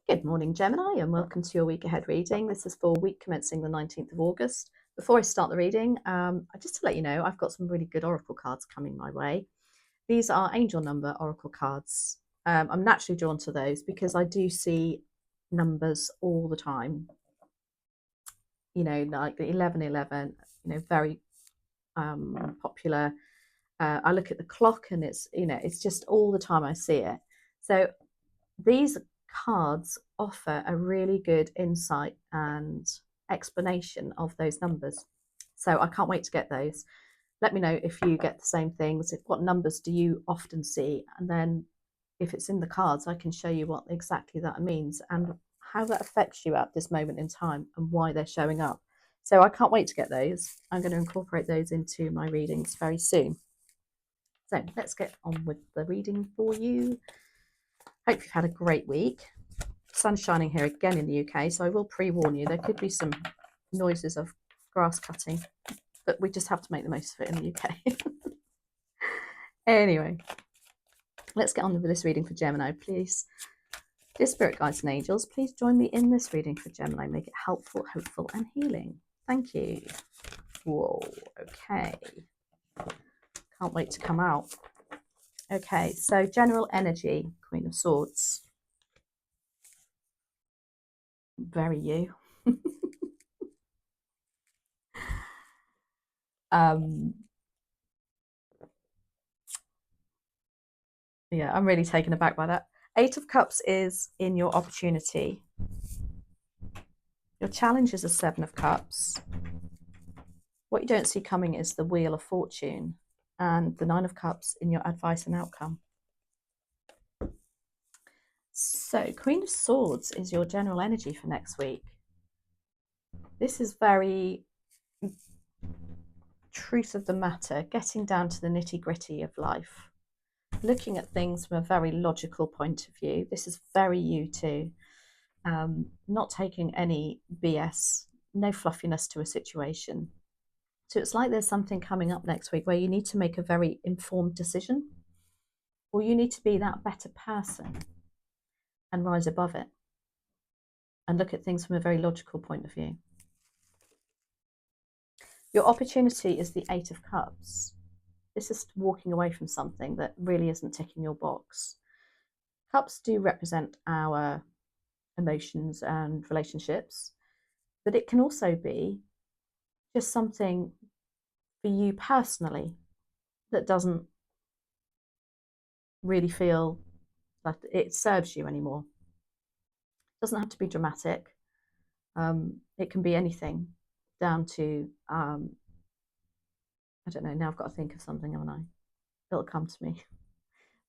Good morning, Gemini, and welcome to your week ahead reading. This is for week commencing the 19th of August. Before I start the reading, just to let you know, I've got some really good oracle cards coming my way. These are angel number oracle cards. I'm naturally drawn to those because I do see numbers all the time. You know, like the 1111, very popular. I look at the clock and it's just all the time I see it. So these cards offer a really good insight and explanation of those numbers. So I can't wait to get those. Let me know if you get the same things. What numbers do you often see? And then if it's in the cards, I can show you what exactly that means and how that affects you at this moment in time and why they're showing up. So I can't wait to get those. I'm going to incorporate those into my readings very soon. So let's get on with the reading for you. Hope you've had a great week. Sun's shining here again in the UK, so I will pre-warn you, there could be some noises of grass cutting, but we just have to make the most of it in the UK. Anyway, let's get on with this reading for Gemini, please. Dear Spirit Guides and Angels, please join me in this reading for Gemini. Make it helpful, hopeful, and healing. Thank you. Whoa, okay. Can't wait to come out. Okay, so general energy, Queen of Swords. Very you. Yeah, I'm really taken aback by that. Eight of Cups is in your opportunity. Your challenge is a Seven of Cups. What you don't see coming is the Wheel of Fortune and the Nine of Cups in your advice and outcome. So Queen of Swords is your general energy for next week. This is very truth of the matter, getting down to the nitty-gritty of life, looking at things from a very logical point of view. This is very you too. Not taking any BS, no fluffiness to a situation. So it's like there's something coming up next week where you need to make a very informed decision, or you need to be that better person and rise above it and look at things from a very logical point of view. Your opportunity is the Eight of Cups. This is walking away from something that really isn't ticking your box. Cups do represent our emotions and relationships, but it can also be just something for you personally that doesn't really feel like it serves you anymore. It doesn't have to be dramatic. It can be anything down to, I don't know, now I've got to think of something, haven't I? It'll come to me.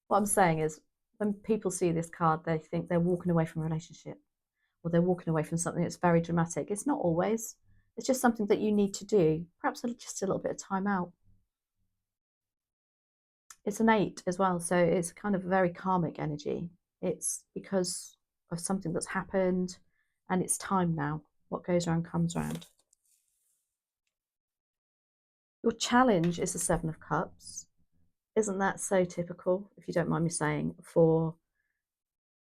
What I'm saying is when people see this card, they think they're walking away from a relationship or they're walking away from something that's very dramatic. It's not always. It's just something that you need to do, perhaps just a little bit of time out. It's an 8 as well, so it's kind of very karmic energy. It's because of something that's happened and it's time now. What goes around comes around. Your challenge is the Seven of Cups. Isn't that so typical, if you don't mind me saying, for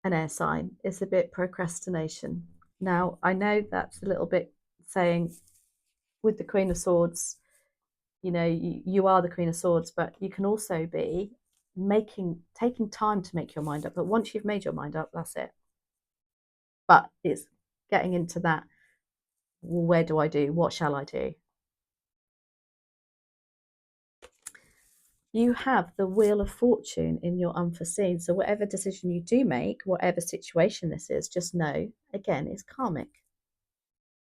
an air sign? It's a bit procrastination. Now, I know that's a little bit saying with the Queen of Swords, you are the Queen of Swords, but you can also be taking time to make your mind up. But once you've made your mind up, that's it. But it's getting into that, well, where do I do? What shall I do? You have the Wheel of Fortune in your unforeseen. So whatever decision you do make, whatever situation this is, just know, again, it's karmic.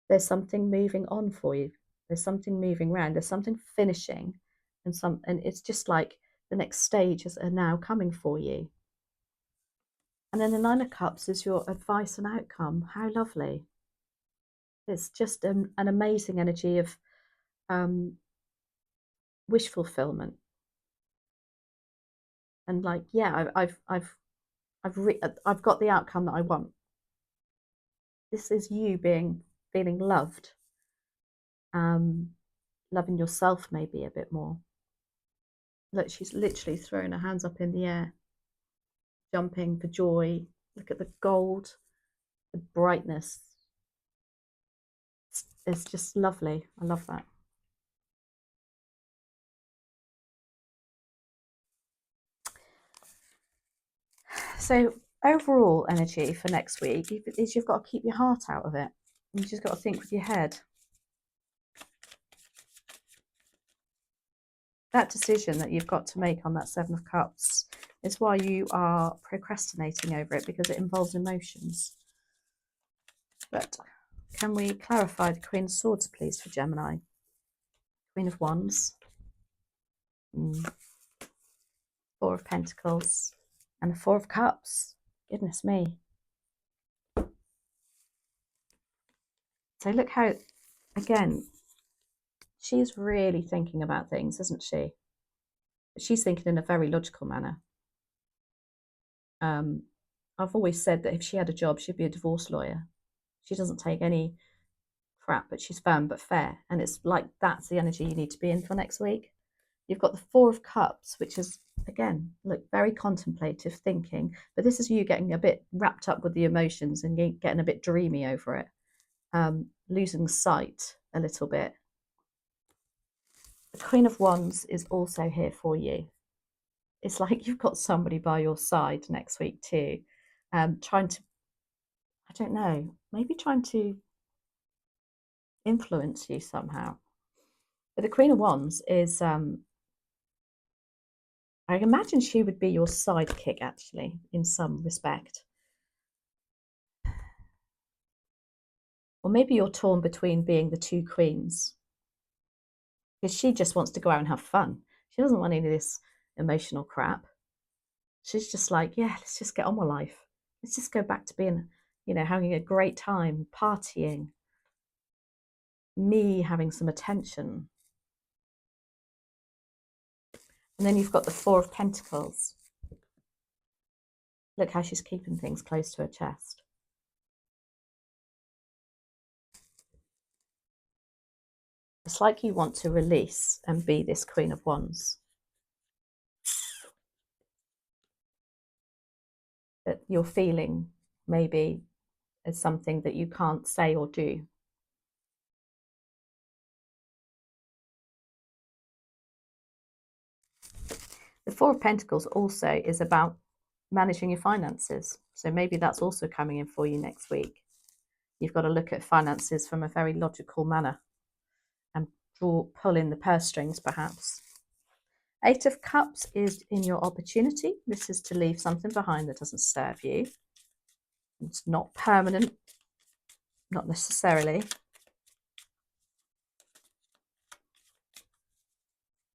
There's something moving on for you. There's something moving around. There's something finishing, and it's just like the next stages are now coming for you. And then the Nine of Cups is your advice and outcome. How lovely. It's just an amazing energy of wish fulfillment. And like, yeah, I've got the outcome that I want. This is you feeling loved, loving yourself maybe a bit more. Look, she's literally throwing her hands up in the air, jumping for joy. Look at the gold. the brightness. It's just lovely. I love that. So overall energy for next week is you've got to keep your heart out of it. You've just got to think with your head. That decision that you've got to make on that Seven of Cups is why you are procrastinating over it, because it involves emotions. But can we clarify the Queen of Swords, please, for Gemini? Queen of Wands, Four of Pentacles, and the Four of Cups. Goodness me. So look how, again, she's really thinking about things, isn't she? She's thinking in a very logical manner. I've always said that if she had a job, she'd be a divorce lawyer. She doesn't take any crap, but she's firm but fair. And it's like that's the energy you need to be in for next week. You've got the Four of Cups, which is, again, look, very contemplative thinking. But this is you getting a bit wrapped up with the emotions and getting a bit dreamy over it, losing sight a little bit. The Queen of Wands is also here for you. It's like you've got somebody by your side next week too, trying to, I don't know, maybe trying to influence you somehow. But the Queen of Wands is, I imagine she would be your sidekick, actually, in some respect. Or maybe you're torn between being the two queens, because she just wants to go out and have fun. She doesn't want any of this emotional crap. She's just like, yeah, let's just get on with life. Let's just go back to being, having a great time, partying, me having some attention. And then you've got the Four of Pentacles. Look how she's keeping things close to her chest. It's like you want to release and be this Queen of Wands. That you're feeling maybe as something that you can't say or do. The Four of Pentacles also is about managing your finances. So maybe that's also coming in for you next week. You've got to look at finances from a very logical manner and pull in the purse strings, perhaps. Eight of Cups is in your opportunity. This is to leave something behind that doesn't serve you. It's not permanent, not necessarily.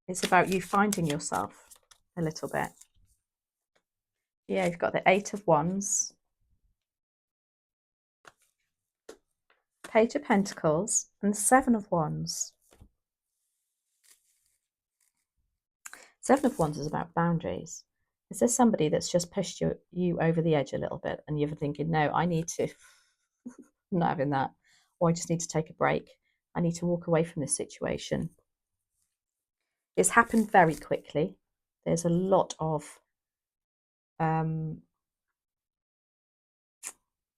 It's about you finding yourself a little bit. Yeah, you've got the Eight of Wands, Page of Pentacles, and the Seven of Wands. Seven of Wands is about boundaries. Is there somebody that's just pushed you over the edge a little bit and you're thinking, no, I need to, I'm not having that, or I just need to take a break. I need to walk away from this situation. It's happened very quickly. There's a lot of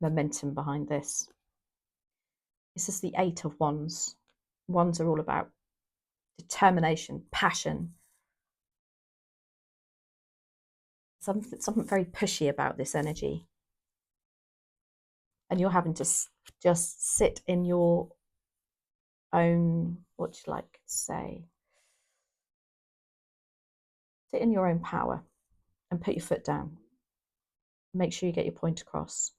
momentum behind this. This is the Eight of Wands. Wands are all about determination, passion. Something very pushy about this energy. And you're having to just sit in your own, what do you like to say? Sit in your own power and put your foot down. Make sure you get your point across.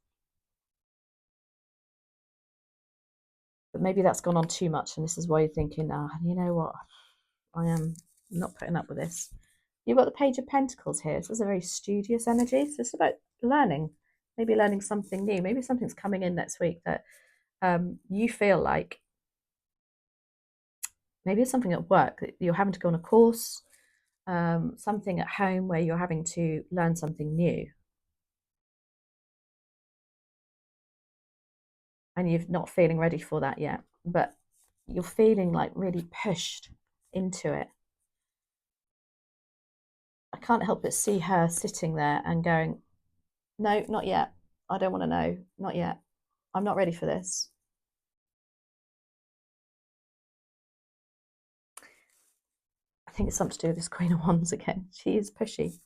But maybe that's gone on too much, and this is why you're thinking, you know what? I am not putting up with this. You've got the Page of Pentacles here. This is a very studious energy. So it's about learning, maybe learning something new. Maybe something's coming in next week that you feel like, maybe it's something at work that you're having to go on a course, something at home where you're having to learn something new. And you're not feeling ready for that yet, but you're feeling like really pushed into it. I can't help but see her sitting there and going, no, not yet. I don't want to know, not yet. I'm not ready for this. I think it's something to do with this Queen of Wands again. She is pushy.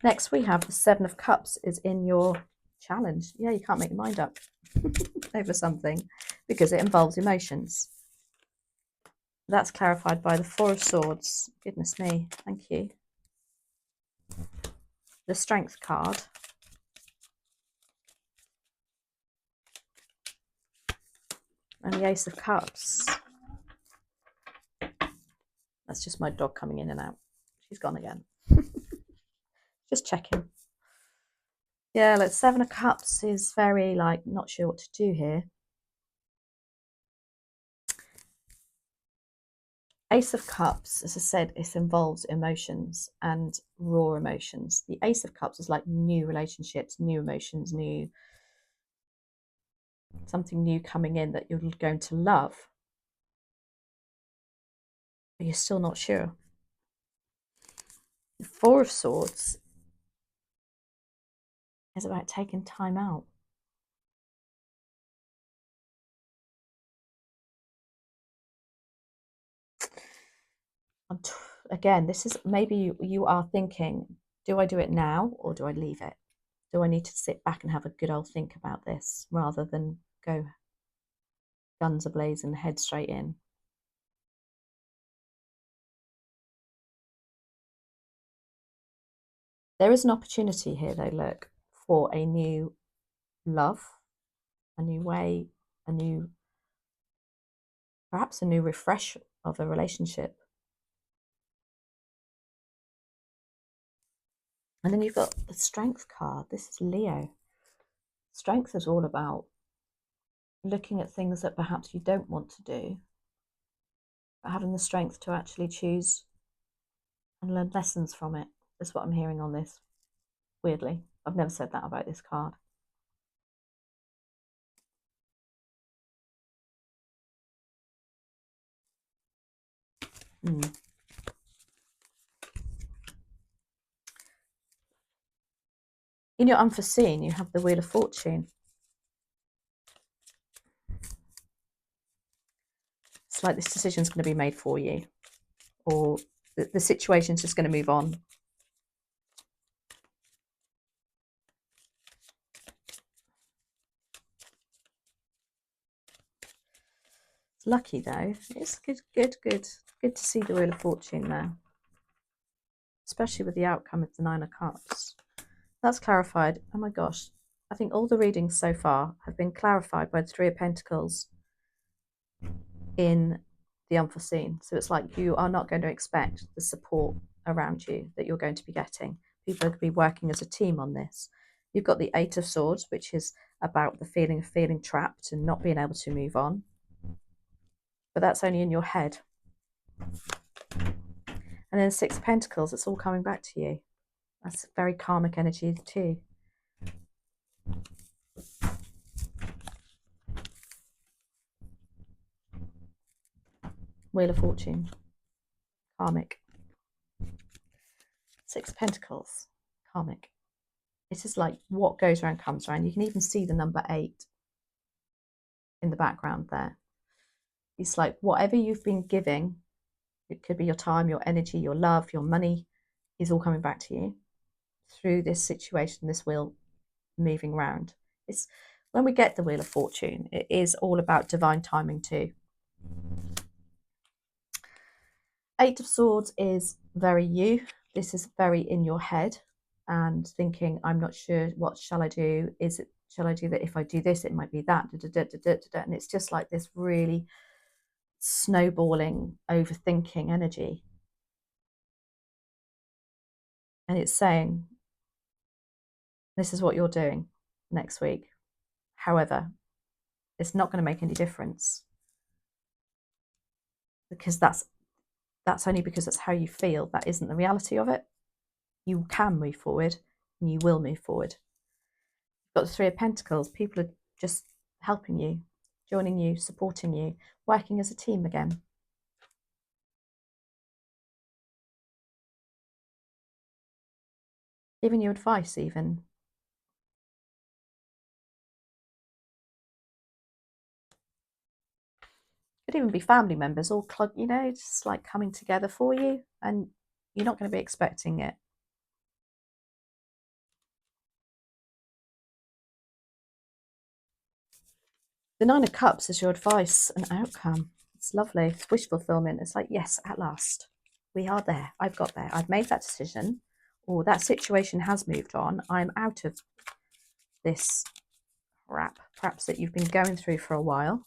Next, we have the Seven of Cups is in your challenge. Yeah, you can't make your mind up over something because it involves emotions. That's clarified by the Four of Swords. Goodness me, thank you. The Strength card. And the Ace of Cups. That's just my dog coming in and out. She's gone again. Just checking. Yeah, like Seven of Cups is very like not sure what to do here. Ace of Cups, as I said, it involves emotions and raw emotions. The Ace of Cups is like new relationships, new emotions, new something new coming in that you're going to love, but you're still not sure. The Four of Swords is about taking time out. Again, this is maybe you are thinking, do I do it now or do I leave it? Do I need to sit back and have a good old think about this rather than go guns ablaze and head straight in? There is an opportunity here, though, look, for a new love, a new way, perhaps a new refresh of a relationship. And then you've got the Strength card. This is Leo. Strength is all about looking at things that perhaps you don't want to do, but having the strength to actually choose and learn lessons from it. That's what I'm hearing on this, weirdly. I've never said that about this card. Mm. In your unforeseen, you have the Wheel of Fortune. It's like this decision's going to be made for you, or the situation's just going to move on. It's lucky though. It's good to see the Wheel of Fortune there, especially with the outcome of the Nine of Cups. That's clarified. Oh my gosh, I think all the readings so far have been clarified by the Three of Pentacles in the unforeseen. So it's like you are not going to expect the support around you that you're going to be getting. People are going to be working as a team on this. You've got the Eight of Swords, which is about the feeling of feeling trapped and not being able to move on. But that's only in your head. And then Six of Pentacles, it's all coming back to you. That's very karmic energy too. Wheel of Fortune, karmic. Six of Pentacles, karmic. It is like what goes around comes around. You can even see the number 8 in the background there. It's like whatever you've been giving, it could be your time, your energy, your love, your money, is all coming back to you through this situation, this wheel moving round. It's when we get the Wheel of Fortune, it is all about divine timing too. Eight of Swords is very you. This is very in your head and thinking, I'm not sure, what shall I do? Shall I do that? If I do this, it might be that. And it's just like this really snowballing, overthinking energy. And it's saying, this is what you're doing next week. However, it's not going to make any difference because that's only because that's how you feel. That isn't the reality of it. You can move forward and you will move forward. You've got the Three of Pentacles. People are just helping you, joining you, supporting you, working as a team again. giving you advice even. Could even be family members all just like coming together for you, and you're not going to be expecting it. The Nine of Cups is your advice and outcome. It's lovely. It's wish fulfillment. It's like, yes, at last, we are there. I've got there. I've made that decision, or that situation has moved on. I'm out of this crap, perhaps that you've been going through for a while.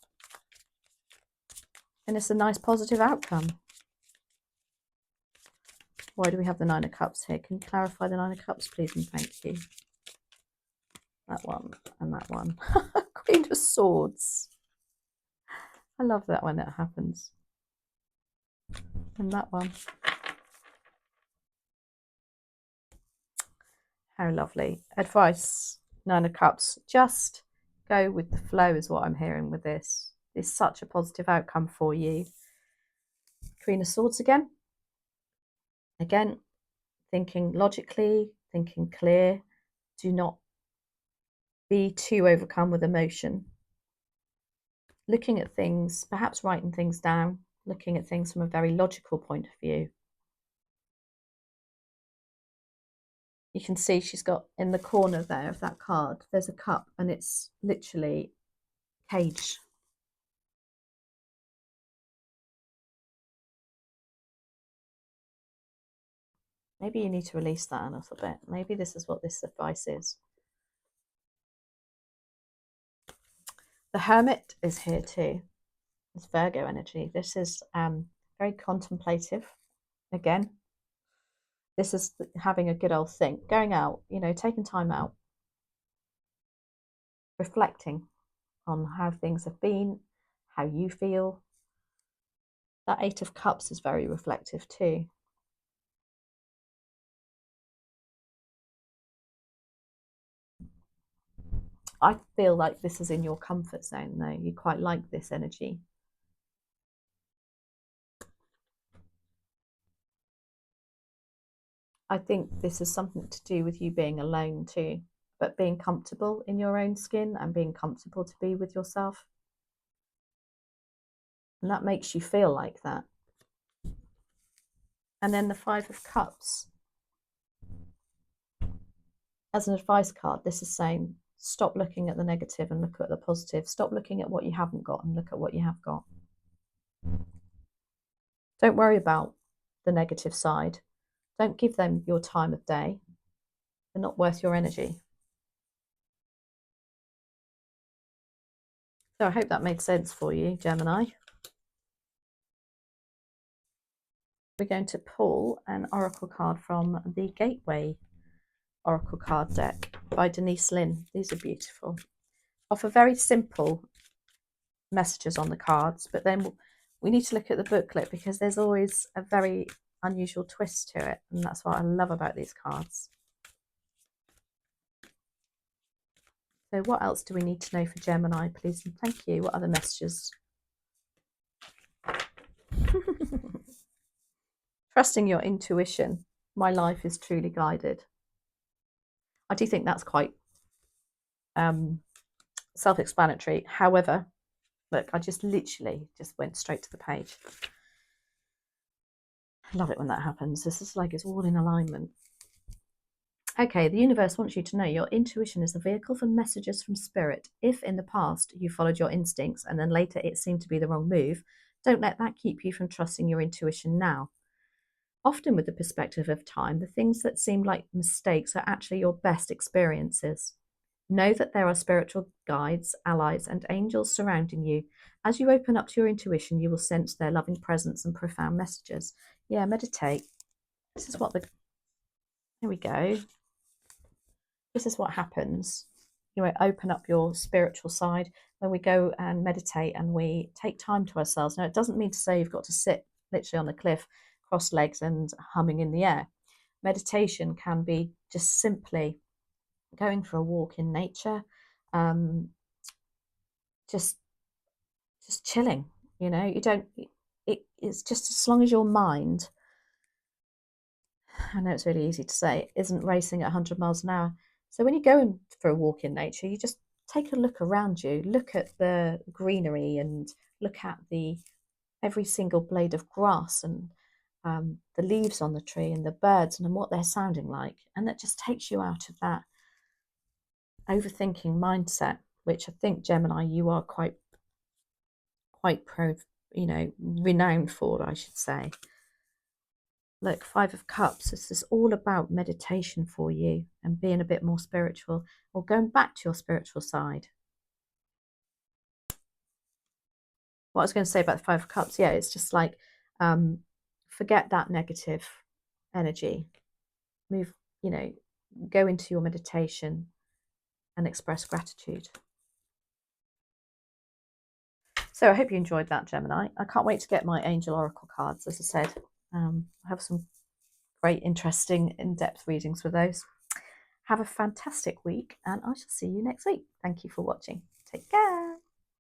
And it's a nice positive outcome. Why do we have the Nine of Cups here? Can you clarify the Nine of Cups, please, and thank you? That one and that one. Queen of Swords. I love that when it happens. And that one. How lovely. Advice, Nine of Cups. Just go with the flow is what I'm hearing with this. It's such a positive outcome for you. Queen of Swords again. Again, thinking logically, thinking clear. Do not be too overcome with emotion. Looking at things, perhaps writing things down, looking at things from a very logical point of view. You can see she's got in the corner there of that card, there's a cup, and it's literally cage. Maybe you need to release that a little bit. Maybe this is what this advice is. The Hermit is here too. It's Virgo energy. This is very contemplative. Again, this is having a good old think, going out, taking time out, reflecting on how things have been, how you feel. That Eight of Cups is very reflective too. I feel like this is in your comfort zone though. You quite like this energy. I think this is something to do with you being alone too, but being comfortable in your own skin and being comfortable to be with yourself. And that makes you feel like that. And then the Five of Cups. As an advice card, this is saying stop looking at the negative and look at the positive. Stop looking at what you haven't got and look at what you have got. Don't worry about the negative side. Don't give them your time of day. They're not worth your energy. So I hope that made sense for you, Gemini. We're going to pull an oracle card from the Gateway Oracle card deck by Denise Lynn. These are beautiful. Offer very simple messages on the cards, but then we need to look at the booklet because there's always a very unusual twist to it, and that's what I love about these cards. So what else do we need to know for Gemini, please? And thank you. What other messages? Trusting your intuition. My life is truly guided. I do think that's quite self-explanatory. However, look, I just literally just went straight to the page. I love it when that happens. This is like it's all in alignment. Okay, the universe wants you to know your intuition is a vehicle for messages from spirit. If in the past you followed your instincts and then later it seemed to be the wrong move, don't let that keep you from trusting your intuition now. Often with the perspective of time, the things that seem like mistakes are actually your best experiences. Know that there are spiritual guides, allies, and angels surrounding you. As you open up to your intuition, you will sense their loving presence and profound messages. Yeah, meditate. This is what here we go. This is what happens. You open up your spiritual side when we go and meditate and we take time to ourselves. Now, it doesn't mean to say you've got to sit literally on the cliff, cross legs and humming in the air. Meditation can be just simply going for a walk in nature, just chilling. You don't. It's just as long as your mind I know it's really easy to say, isn't racing at 100 miles an hour. So when you go in for a walk in nature, you just take a look around you, look at the greenery and look at the every single blade of grass and the leaves on the tree and the birds and what they're sounding like. And that just takes you out of that overthinking mindset, which I think, Gemini, you are quite renowned for, I should say. Look, Five of Cups, this is all about meditation for you and being a bit more spiritual or going back to your spiritual side. What I was going to say about the Five of Cups, yeah, it's just like forget that negative energy. Move, go into your meditation and express gratitude. So I hope you enjoyed that, Gemini. I can't wait to get my Angel Oracle cards. As I said, I have some great, interesting, in-depth readings with those. Have a fantastic week, and I shall see you next week. Thank you for watching. Take care.